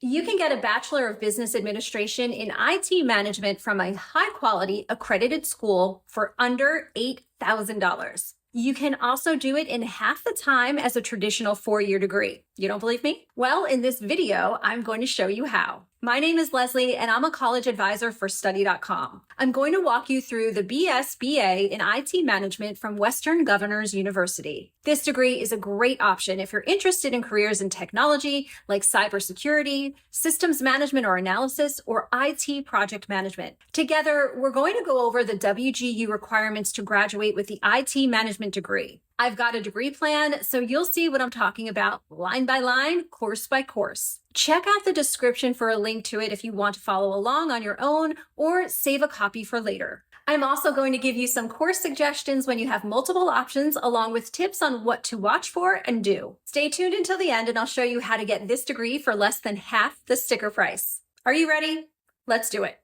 You can get a Bachelor of Business Administration in IT management from a high-quality accredited school for under $8,000. You can also do it in half the time as a traditional 4-year degree. You don't believe me? Well, in this video, I'm going to show you how. My name is Leslie, and I'm a college advisor for Study.com. I'm going to walk you through the BSBA in IT management from Western Governors University. This degree is a great option if you're interested in careers in technology like cybersecurity, systems management or analysis, or IT project management. Together, we're going to go over the WGU requirements to graduate with the IT management degree. I've got a degree plan, so you'll see what I'm talking about line by line, course by course. Check out the description for a link to it if you want to follow along on your own or save a copy for later. I'm also going to give you some course suggestions when you have multiple options, along with tips on what to watch for and do. Stay tuned until the end and I'll show you how to get this degree for less than half the sticker price. Are you ready? Let's do it.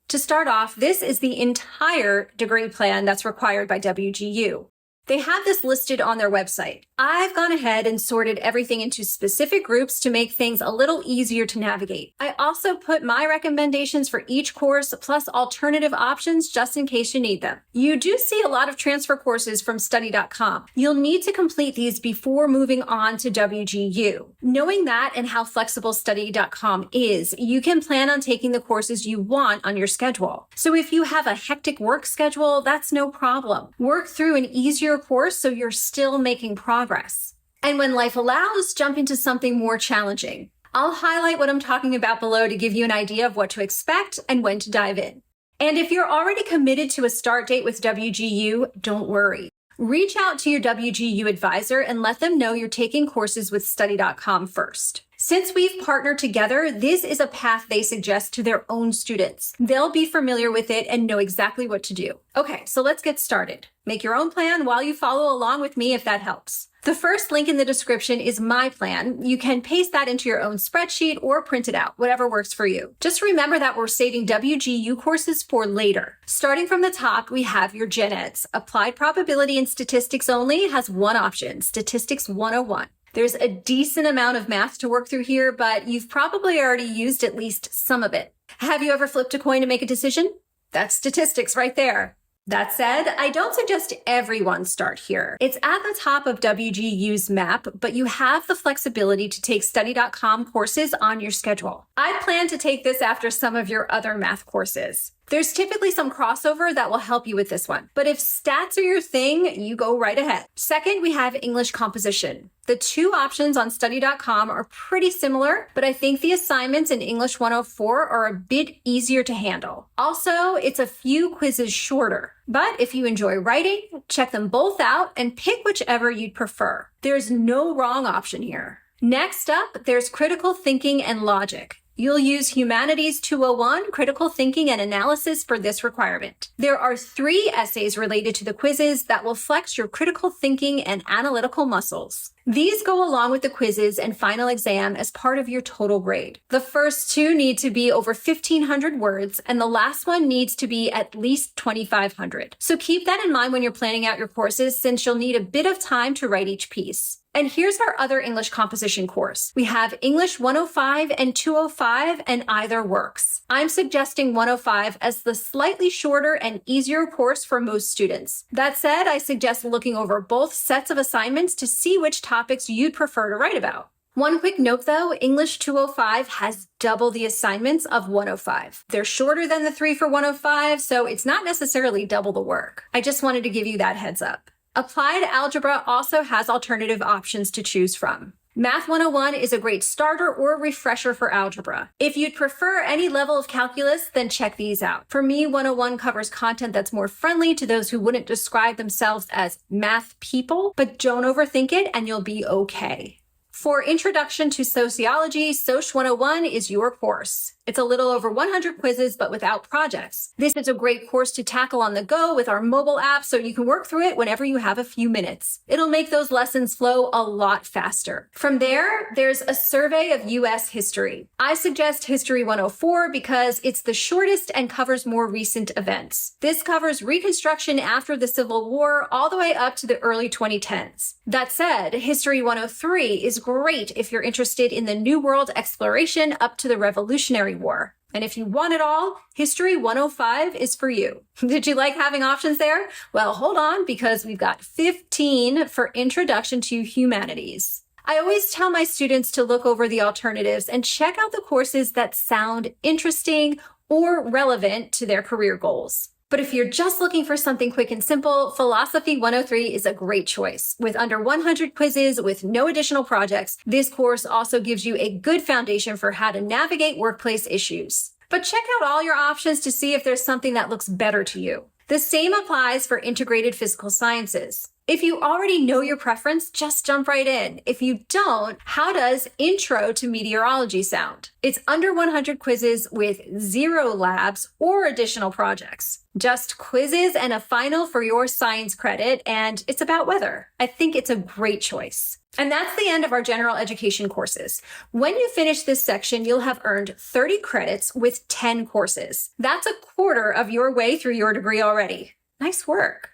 To start off, this is the entire degree plan that's required by WGU. They have this listed on their website. I've gone ahead and sorted everything into specific groups to make things a little easier to navigate. I also put my recommendations for each course plus alternative options just in case you need them. You do see a lot of transfer courses from Study.com. You'll need to complete these before moving on to WGU. Knowing that and how flexible Study.com is, you can plan on taking the courses you want on your schedule. So if you have a hectic work schedule, that's no problem. Work through an easier course so you're still making progress. And when life allows, jump into something more challenging. I'll highlight what I'm talking about below to give you an idea of what to expect and when to dive in. And if you're already committed to a start date with WGU, don't worry. Reach out to your WGU advisor and let them know you're taking courses with Study.com first. Since we've partnered together, this is a path they suggest to their own students. They'll be familiar with it and know exactly what to do. Okay, so let's get started. Make your own plan while you follow along with me if that helps. The first link in the description is my plan. You can paste that into your own spreadsheet or print it out, whatever works for you. Just remember that we're saving WGU courses for later. Starting from the top, we have your Gen Eds. Applied Probability and Statistics only has one option, Statistics 101. There's a decent amount of math to work through here, but you've probably already used at least some of it. Have you ever flipped a coin to make a decision? That's statistics right there. That said, I don't suggest everyone start here. It's at the top of WGU's map, but you have the flexibility to take Study.com courses on your schedule. I plan to take this after some of your other math courses. There's typically some crossover that will help you with this one, but if stats are your thing, you go right ahead. Second, we have English composition. The two options on Study.com are pretty similar, but I think the assignments in English 104 are a bit easier to handle. Also, it's a few quizzes shorter, but if you enjoy writing, check them both out and pick whichever you'd prefer. There's no wrong option here. Next up, there's critical thinking and logic. You'll use Humanities 201, Critical Thinking and Analysis for this requirement. There are 3 essays related to the quizzes that will flex your critical thinking and analytical muscles. These go along with the quizzes and final exam as part of your total grade. The first 2 need to be over 1,500 words, and the last one needs to be at least 2,500. So keep that in mind when you're planning out your courses, since you'll need a bit of time to write each piece. And here's our other English composition course. We have English 105 and 205, and either works. I'm suggesting 105 as the slightly shorter and easier course for most students. That said, I suggest looking over both sets of assignments to see which topics you'd prefer to write about. One quick note though, English 205 has double the assignments of 105. They're shorter than the 3 for 105, so it's not necessarily double the work. I just wanted to give you that heads up. Applied Algebra also has alternative options to choose from. Math 101 is a great starter or refresher for algebra. If you'd prefer any level of calculus, then check these out. For me, 101 covers content that's more friendly to those who wouldn't describe themselves as math people, but don't overthink it and you'll be okay. For Introduction to Sociology, Soc 101 is your course. It's a little over 100 quizzes, but without projects. This is a great course to tackle on the go with our mobile app, so you can work through it whenever you have a few minutes. It'll make those lessons flow a lot faster. From there, there's a survey of U.S. history. I suggest History 104 because it's the shortest and covers more recent events. This covers Reconstruction after the Civil War all the way up to the early 2010s. That said, History 103 is great if you're interested in the New World exploration up to the Revolutionary War. And if you want it all, History 105 is for you. Did you like having options there? Well, hold on, because we've got 15 for Introduction to Humanities. I always tell my students to look over the alternatives and check out the courses that sound interesting or relevant to their career goals. But if you're just looking for something quick and simple, Philosophy 103 is a great choice. With under 100 quizzes with no additional projects, this course also gives you a good foundation for how to navigate workplace issues. But check out all your options to see if there's something that looks better to you. The same applies for Integrated Physical Sciences. If you already know your preference, just jump right in. If you don't, how does Intro to Meteorology sound? It's under 100 quizzes with 0 labs or additional projects. Just quizzes and a final for your science credit, and it's about weather. I think it's a great choice. And that's the end of our general education courses. When you finish this section, you'll have earned 30 credits with 10 courses. That's a quarter of your way through your degree already. Nice work.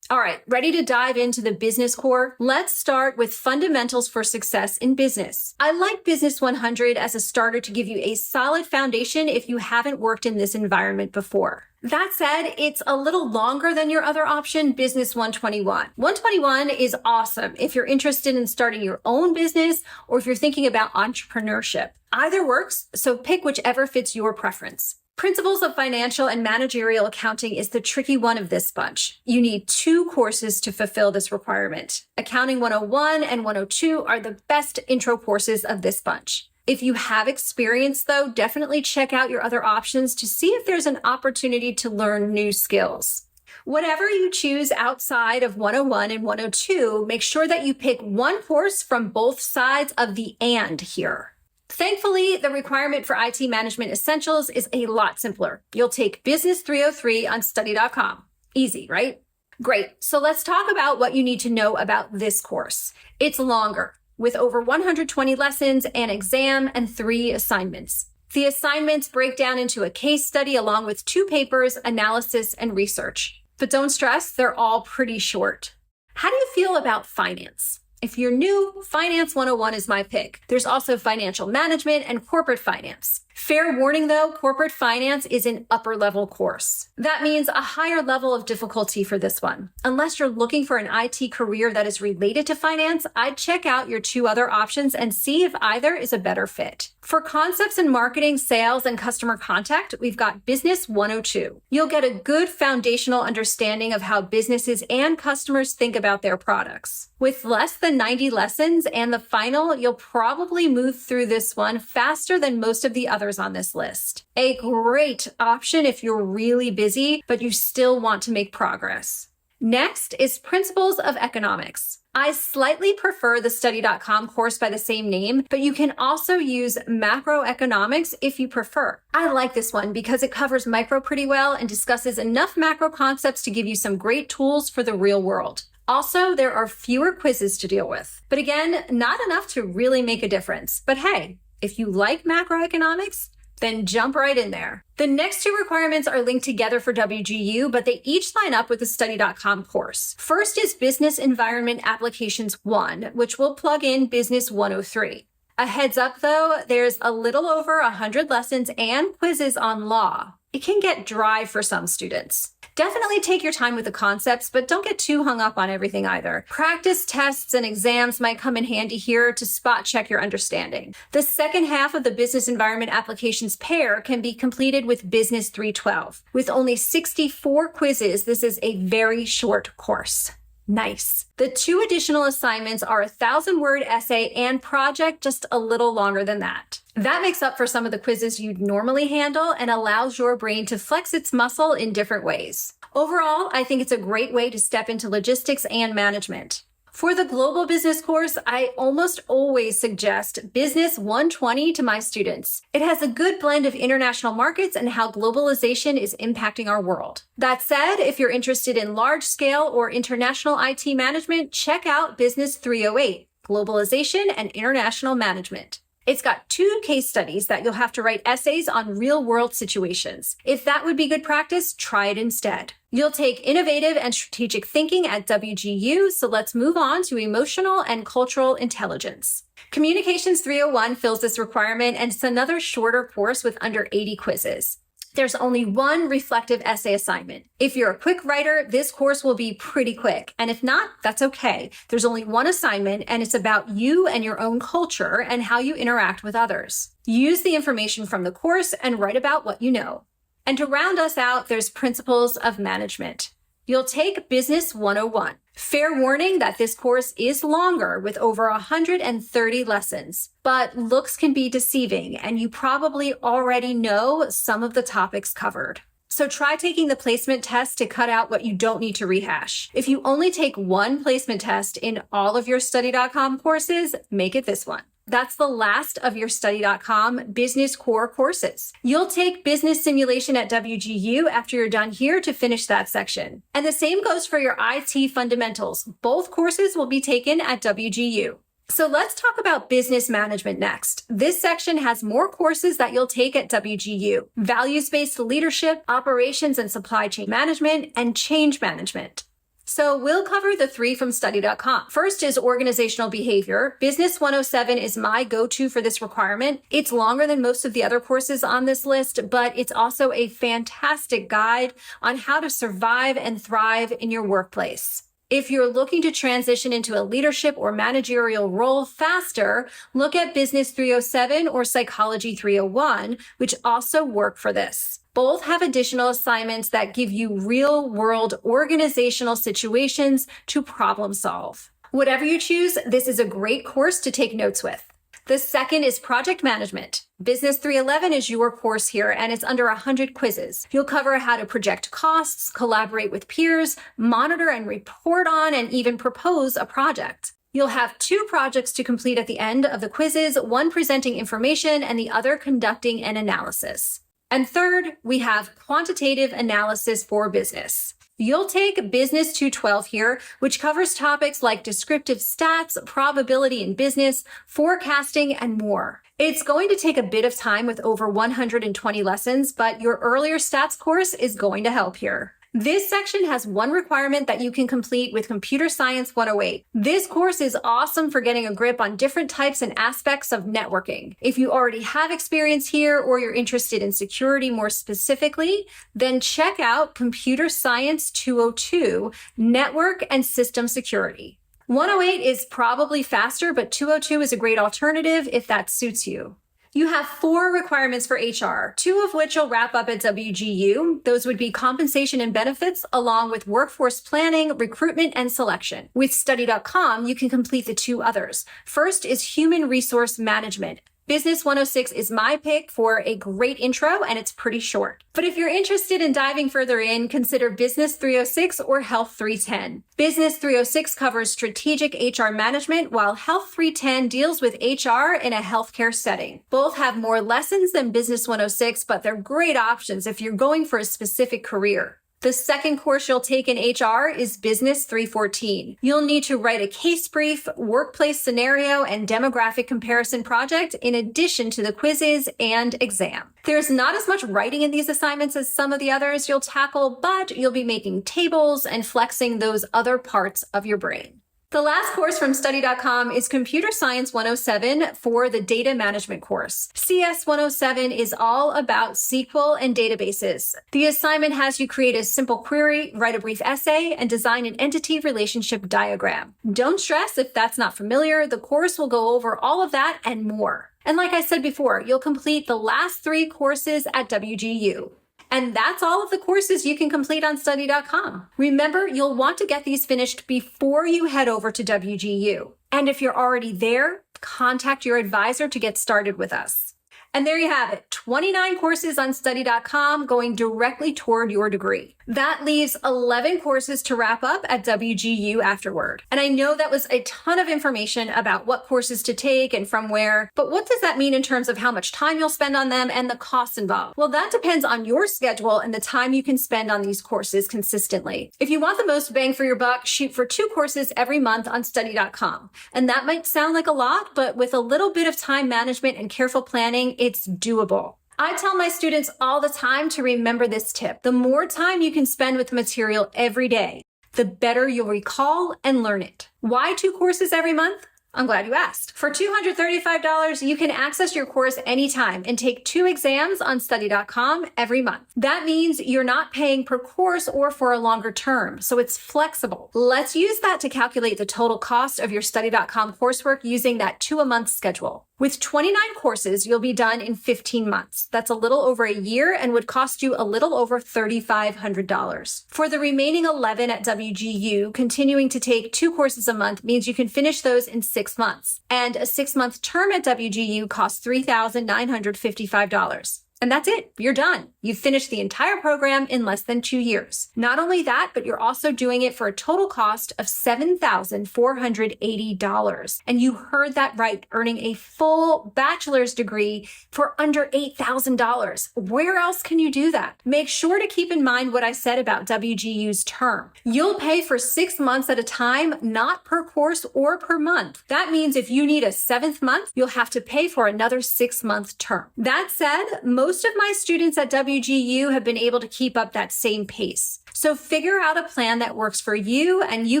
All right, ready to dive into the business core? Let's start with fundamentals for success in business. I like Business 100 as a starter to give you a solid foundation if you haven't worked in this environment before. That said, it's a little longer than your other option, Business 121. 121 is awesome if you're interested in starting your own business or if you're thinking about entrepreneurship. Either works, so pick whichever fits your preference. Principles of Financial and Managerial Accounting is the tricky one of this bunch. You need 2 courses to fulfill this requirement. Accounting 101 and 102 are the best intro courses of this bunch. If you have experience, though, definitely check out your other options to see if there's an opportunity to learn new skills. Whatever you choose outside of 101 and 102, make sure that you pick one course from both sides of the "and" here. Thankfully, the requirement for IT Management Essentials is a lot simpler. You'll take Business 303 on study.com. Easy, right? Great. So let's talk about what you need to know about this course. It's longer, with over 120 lessons, an exam, and 3 assignments. The assignments break down into a case study along with 2 papers, analysis, and research. But don't stress, they're all pretty short. How do you feel about finance? If you're new, Finance 101 is my pick. There's also Financial Management and Corporate Finance. Fair warning though, Corporate Finance is an upper level course. That means a higher level of difficulty for this one. Unless you're looking for an IT career that is related to finance, I'd check out your 2 other options and see if either is a better fit. For concepts in marketing, sales, and customer contact, we've got Business 102. You'll get a good foundational understanding of how businesses and customers think about their products. With less than 90 lessons and the final, you'll probably move through this one faster than most of the others on this list. A great option if you're really busy, but you still want to make progress. Next is Principles of Economics. I slightly prefer the study.com course by the same name, but you can also use macroeconomics if you prefer. I like this one because it covers micro pretty well and discusses enough macro concepts to give you some great tools for the real world. Also, there are fewer quizzes to deal with, but again, not enough to really make a difference. But hey, if you like macroeconomics, then jump right in there. The next 2 requirements are linked together for WGU, but they each line up with the study.com course. First is Business Environment Applications 1, which will plug in Business 103. A heads up though, there's a little over 100 lessons and quizzes on law. It can get dry for some students. Definitely take your time with the concepts, but don't get too hung up on everything either. Practice tests and exams might come in handy here to spot check your understanding. The second half of the Business Environment Applications pair can be completed with Business 312. With only 64 quizzes, this is a very short course. Nice. The 2 additional assignments are a 1,000-word essay and project, just a little longer than that. That makes up for some of the quizzes you'd normally handle and allows your brain to flex its muscle in different ways. Overall, I think it's a great way to step into logistics and management. For the global business course, I almost always suggest Business 120 to my students. It has a good blend of international markets and how globalization is impacting our world. That said, if you're interested in large-scale or international IT management, check out Business 308, Globalization and International Management. It's got 2 case studies that you'll have to write essays on real-world situations. If that would be good practice, try it instead. You'll take innovative and strategic thinking at WGU, so let's move on to emotional and cultural intelligence. Communications 301 fills this requirement, and it's another shorter course with under 80 quizzes. There's only 1 reflective essay assignment. If you're a quick writer, this course will be pretty quick. And if not, that's okay. There's only 1 assignment, and it's about you and your own culture and how you interact with others. Use the information from the course and write about what you know. And to round us out, there's Principles of Management. You'll take Business 101. Fair warning that this course is longer with over 130 lessons, but looks can be deceiving and you probably already know some of the topics covered. So try taking the placement test to cut out what you don't need to rehash. If you only take 1 placement test in all of your study.com courses, make it this one. That's the last of your study.com business core courses. You'll take business simulation at WGU after you're done here to finish that section. And the same goes for your IT fundamentals. Both courses will be taken at WGU. So let's talk about business management next. This section has more courses that you'll take at WGU: values-based leadership, operations and supply chain management, and change management. So we'll cover the 3 from study.com. First is organizational behavior. Business 107 is my go-to for this requirement. It's longer than most of the other courses on this list, but it's also a fantastic guide on how to survive and thrive in your workplace. If you're looking to transition into a leadership or managerial role faster, look at Business 307 or Psychology 301, which also work for this. Both have additional assignments that give you real-world organizational situations to problem solve. Whatever you choose, this is a great course to take notes with. The second is project management. Business 311 is your course here, and it's under 100 quizzes. You'll cover how to project costs, collaborate with peers, monitor and report on, and even propose a project. You'll have 2 projects to complete at the end of the quizzes, one presenting information and the other conducting an analysis. And third, we have quantitative analysis for business. You'll take Business 212 here, which covers topics like descriptive stats, probability in business, forecasting, and more. It's going to take a bit of time with over 120 lessons, but your earlier stats course is going to help here. This section has 1 requirement that you can complete with Computer Science 108. This course is awesome for getting a grip on different types and aspects of networking. If you already have experience here or you're interested in security more specifically, then check out Computer Science 202, Network and System Security. 108 is probably faster, but 202 is a great alternative if that suits you. You have 4 requirements for HR, 2 of which you'll wrap up at WGU. Those would be compensation and benefits, along with workforce planning, recruitment, and selection. With study.com, you can complete the 2 others. First is human resource management. Business 106 is my pick for a great intro, and it's pretty short. But if you're interested in diving further in, consider Business 306 or Health 310. Business 306 covers strategic HR management, while Health 310 deals with HR in a healthcare setting. Both have more lessons than Business 106, but they're great options if you're going for a specific career. The second course you'll take in HR is Business 314. You'll need to write a case brief, workplace scenario, and demographic comparison project in addition to the quizzes and exam. There's not as much writing in these assignments as some of the others you'll tackle, but you'll be making tables and flexing those other parts of your brain. The last course from study.com is Computer Science 107 for the Data Management course. CS 107 is all about SQL and databases. The assignment has you create a simple query, write a brief essay, and design an entity relationship diagram. Don't stress if that's not familiar. The course will go over all of that and more. And like I said before, you'll complete the last 3 courses at WGU. And that's all of the courses you can complete on study.com. Remember, you'll want to get these finished before you head over to WGU. And if you're already there, contact your advisor to get started with us. And there you have it, 29 courses on study.com going directly toward your degree. That leaves 11 courses to wrap up at WGU afterward. And I know that was a ton of information about what courses to take and from where, but what does that mean in terms of how much time you'll spend on them and the costs involved? Well, that depends on your schedule and the time you can spend on these courses consistently. If you want the most bang for your buck, shoot for 2 courses every month on study.com. And that might sound like a lot, but with a little bit of time management and careful planning, it's doable. I tell my students all the time to remember this tip. The more time you can spend with the material every day, the better you'll recall and learn it. Why 2 courses every month? I'm glad you asked. For $235, you can access your course anytime and take 2 exams on study.com every month. That means you're not paying per course or for a longer term, so it's flexible. Let's use that to calculate the total cost of your study.com coursework using that 2-a-month schedule. With 29 courses, you'll be done in 15 months. That's a little over a year and would cost you a little over $3,500. For the remaining 11 at WGU, continuing to take 2 courses a month means you can finish those in 6 months. And a 6-month term at WGU costs $3,955. And that's it. You're done. You've finished the entire program in less than 2 years. Not only that, but you're also doing it for a total cost of $7,480. And you heard that right, earning a full bachelor's degree for under $8,000. Where else can you do that? Make sure to keep in mind what I said about WGU's term. You'll pay for 6 months at a time, not per course or per month. That means if you need a 7th month, you'll have to pay for another 6-month term. That said, most of my students at WGU have been able to keep up that same pace. So figure out a plan that works for you and you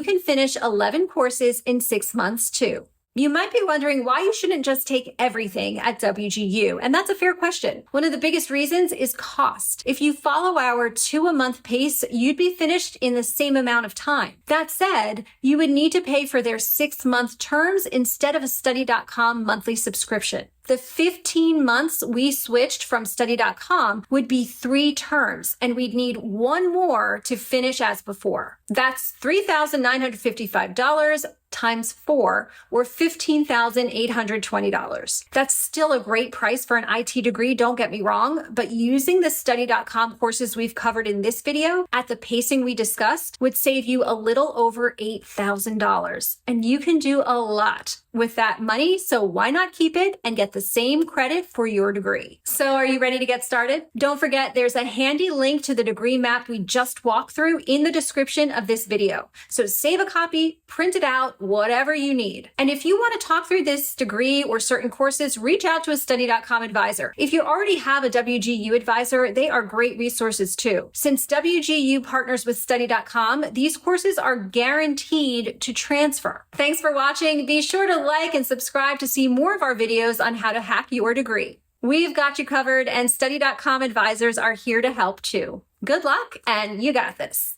can finish 11 courses in 6 months too. You might be wondering why you shouldn't just take everything at WGU, and that's a fair question. One of the biggest reasons is cost. If you follow our 2-a-month pace, you'd be finished in the same amount of time. That said, you would need to pay for their 6-month terms instead of a study.com monthly subscription. The 15 months we switched from study.com would be 3 terms, and we'd need 1 more to finish as before. That's $3,955 times 4, or $15,820. That's still a great price for an IT degree, don't get me wrong, but using the study.com courses we've covered in this video at the pacing we discussed would save you a little over $8,000. And you can do a lot with that money, so why not keep it and get the same credit for your degree? So are you ready to get started? Don't forget, there's a handy link to the degree map we just walked through in the description of this video. So save a copy, print it out, whatever you need. And if you want to talk through this degree or certain courses, reach out to a study.com advisor. If you already have a WGU advisor, they are great resources too. Since WGU partners with study.com, these courses are guaranteed to transfer. Thanks for watching. Be sure to like and subscribe to see more of our videos on how to hack your degree. We've got you covered, and study.com advisors are here to help too. Good luck, and you got this.